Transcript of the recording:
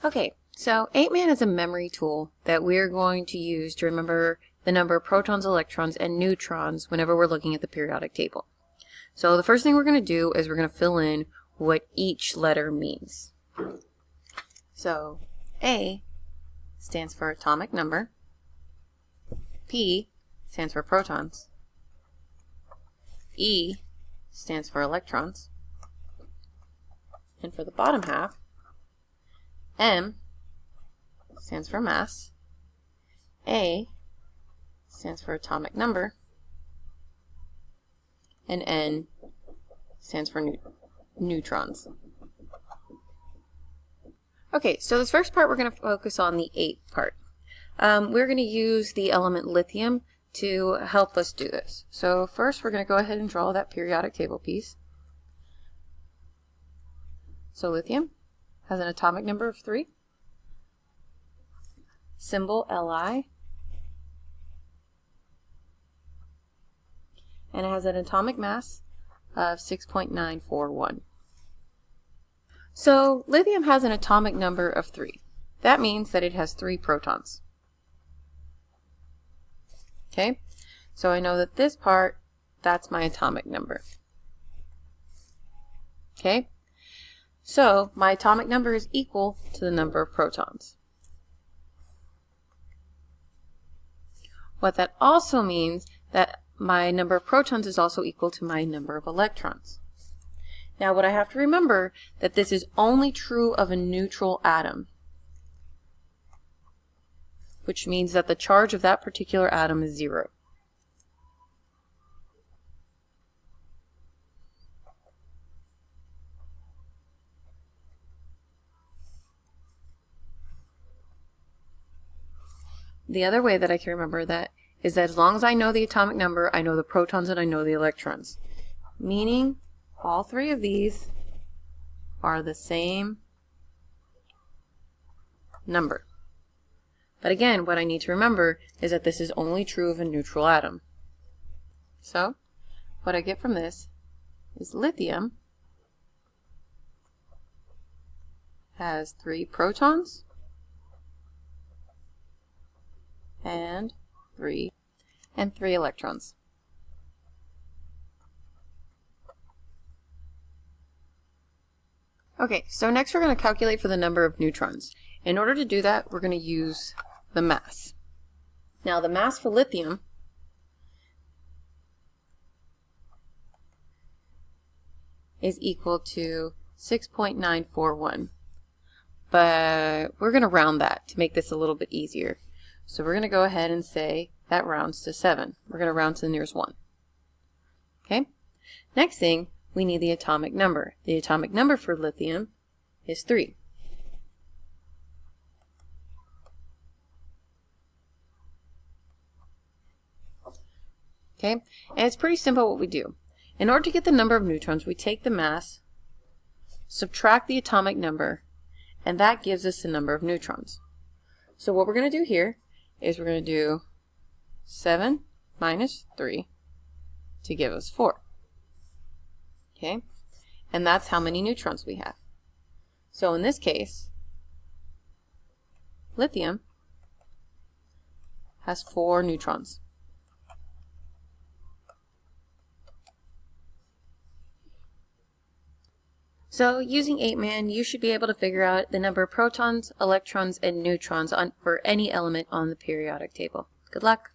Okay, so APEMAN is a memory tool that we're going to use to remember the number of protons, electrons, and neutrons whenever we're looking at the periodic table. So the first thing we're going to do is we're going to fill in what each letter means. So A stands for atomic number, P stands for protons, E stands for electrons, and for the bottom half, M stands for mass, A stands for atomic number, and N stands for neutrons. Okay, so this first part we're going to focus on the 8 part. We're going to use the element lithium to help us do this. So first we're going to go ahead and draw that periodic table piece. So lithium has an atomic number of 3, symbol Li, and it has an atomic mass of 6.941. So lithium has an atomic number of 3. That means that it has 3 protons. Okay, so I know that this part, that's my atomic number. Okay, so my atomic number is equal to the number of protons. What that also means that my number of protons is also equal to my number of electrons. Now what I have to remember that this is only true of a neutral atom, which means that the charge of that particular atom is 0. The other way that I can remember that is that as long as I know the atomic number, I know the protons and I know the electrons. Meaning all 3 of these are the same number. But again, what I need to remember is that this is only true of a neutral atom. So what I get from this is lithium has 3 protons and 3 electrons. Okay, so next we're going to calculate for the number of neutrons. In order to do that, we're going to use the mass. Now the mass for lithium is equal to 6.941. But we're going to round that to make this a little bit easier. So we're going to go ahead and say that rounds to 7. We're going to round to the nearest 1. Okay? Next thing, we need the atomic number. The atomic number for lithium is 3. Okay? And it's pretty simple what we do. In order to get the number of neutrons, we take the mass, subtract the atomic number, and that gives us the number of neutrons. So what we're going to do here is we're going to do 7 minus 3 to give us 4. Okay? And that's how many neutrons we have. So in this case, lithium has 4 neutrons. So using APEMAN, you should be able to figure out the number of protons, electrons, and neutrons for any element on the periodic table. Good luck!